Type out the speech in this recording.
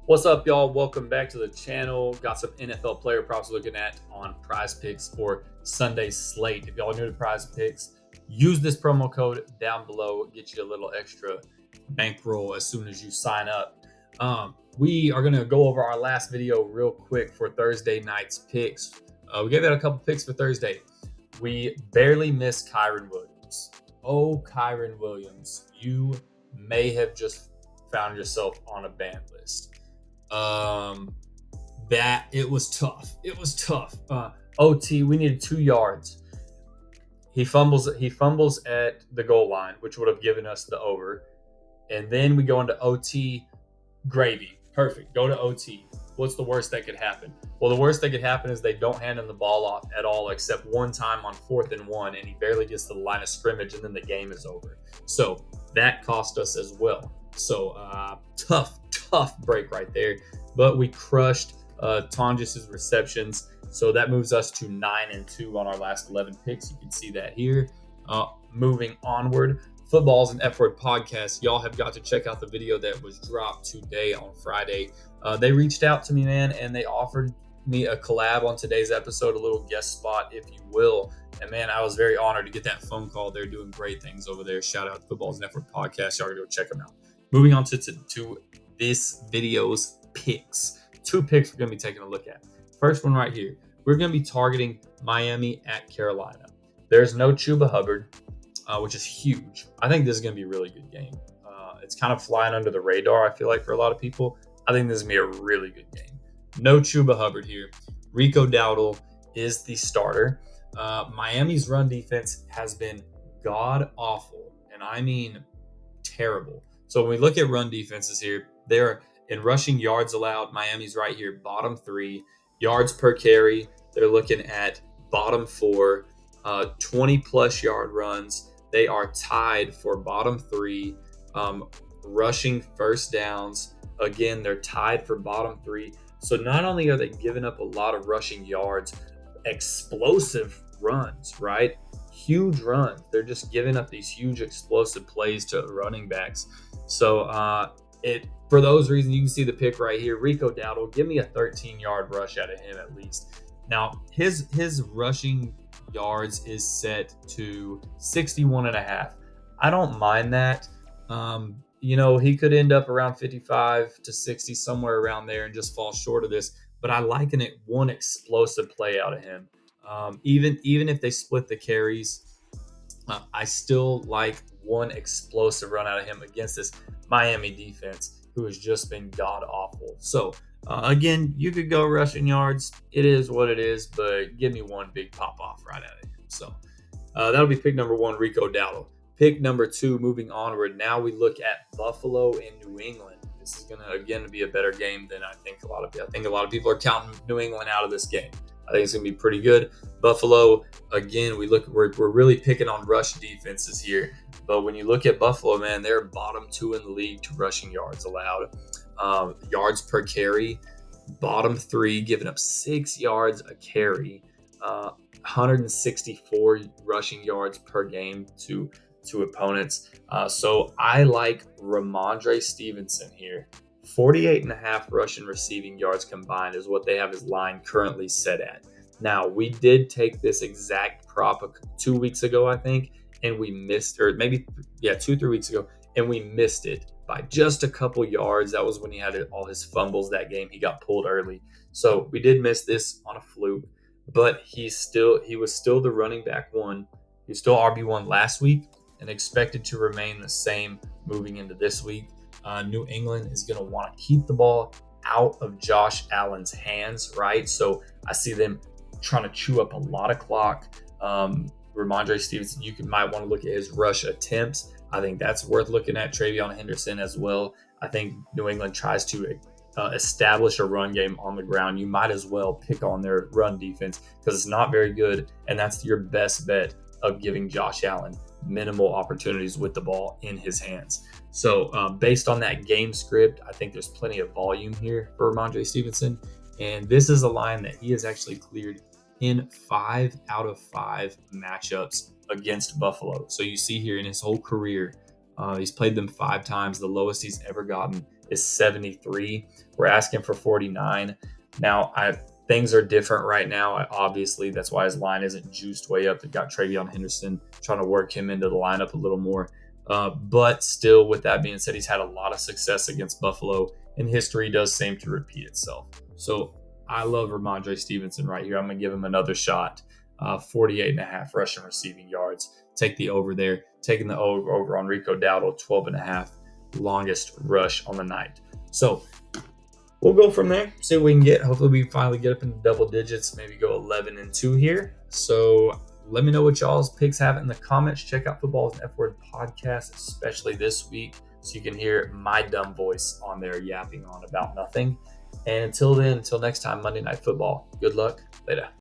What's up, y'all? Welcome back to the channel. Got some NFL player props looking at on PrizePicks for Sunday's slate. If y'all are new to PrizePicks, use this promo code down below. Get you a little extra bankroll as soon as you sign up. We are going to go over our last video real quick for Thursday night's picks. We gave out a couple picks for Thursday. We barely missed Kyron Williams. Oh, Kyron Williams, you may have just found yourself on a ban list. That it was tough. It was tough. OT, we needed 2 yards. He fumbles at the goal line, which would have given us the over. And then we go into OT. Gravy. Perfect. Go to OT. What's the worst that could happen? Well, the worst that could happen is they don't hand him the ball off at all, except one time on 4th and 1, and he barely gets to the line of scrimmage, and then the game is over. So that cost us as well. So tough break right there. But we crushed Tongis's receptions. So that moves us to 9-2 on our last 11 picks. You can see that here. Moving onward, Football's an F-Word podcast. Y'all have got to check out the video that was dropped today on Friday. They reached out to me, man, and they offered me a collab on today's episode, a little guest spot, if you will. And, man, I was very honored to get that phone call. They're doing great things over there. Shout out to Football's an F-Word podcast. Y'all go check them out. Moving on to this video's picks. 2 picks we're going to be taking a look at. First one right here. We're going to be targeting Miami at Carolina. There's no Chuba Hubbard. Which is huge. I think this is going to be a really good game. It's kind of flying under the radar, I feel like, for a lot of people. I think this is going to be a really good game. No Chuba Hubbard here. Rico Dowdle is the starter. Miami's run defense has been god-awful, and I mean terrible. So when we look at run defenses here, they're in rushing yards allowed. Miami's right here, bottom 3. Yards per carry, they're looking at bottom 4. 20-plus yard runs. They are tied for bottom 3. Rushing first downs. Again, they're tied for bottom 3. So not only are they giving up a lot of rushing yards, explosive runs, right? Huge runs. They're just giving up these huge explosive plays to running backs. So for those reasons, you can see the pick right here. Rico Dowdle, give me a 13-yard rush out of him at least. Now, his rushing yards is set to 61.5. I don't mind that. He could end up around 55 to 60, somewhere around there, and just fall short of this. But I liken it one explosive play out of him. Even if they split the carries, I still like one explosive run out of him against this Miami defense, who has just been god awful. So again, you could go rushing yards. It is what it is, but give me one big pop off right out of him. So that'll be pick number 1, Rico Dowdle. Pick number 2, moving onward. Now we look at Buffalo and New England. This is gonna again be a better game than I think a lot of people are counting New England out of this game. I think it's gonna be pretty good. Buffalo, again, we're really picking on rush defenses here. But when you look at Buffalo, man, they're bottom 2 in the league to rushing yards allowed. Yards per carry, bottom 3, giving up 6 yards a carry. 164 rushing yards per game to opponents. So I like Ramondre Stevenson here. 48.5 rushing receiving yards combined is what they have his line currently set at. Now, we did take this exact prop 2 weeks ago, I think, and we missed, or maybe, 2-3 weeks ago, and we missed it by just a couple yards. That was when he had all his fumbles that game. He got pulled early. So we did miss this on a fluke, but he was still the running back 1. He was still RB1 last week and expected to remain the same moving into this week. New England is going to want to keep the ball out of Josh Allen's hands, right? So I see them trying to chew up a lot of clock. Ramondre Stevenson, might want to look at his rush attempts. I think that's worth looking at. Travion Henderson as well. I think New England tries to establish a run game on the ground. You might as well pick on their run defense because it's not very good, and that's your best bet of giving Josh Allen minimal opportunities with the ball in his hands. So based on that game script, I think there's plenty of volume here for Ramondre Stevenson. And this is a line that he has actually cleared in 5 out of 5 matchups against Buffalo. So you see here in his whole career, he's played them 5 times. The lowest he's ever gotten is 73. We're asking for 49. Now, things are different right now. Obviously, that's why his line isn't juiced way up. They've got Travion Henderson trying to work him into the lineup a little more. But still, with that being said, he's had a lot of success against Buffalo, and history does seem to repeat itself. So I love Ramondre Stevenson right here. I'm going to give him another shot. 48.5 rushing receiving yards. Take the over there. Taking the over on Rico Dowdle, 12.5 longest rush on the night. So we'll go from there, see what we can get. Hopefully we finally get up into double digits, maybe go 11-2 here. So let me know what y'all's picks have in the comments. Check out Football's F Word podcast, especially this week, so you can hear my dumb voice on there yapping on about nothing. And until then, until next time, Monday Night Football, good luck. Later.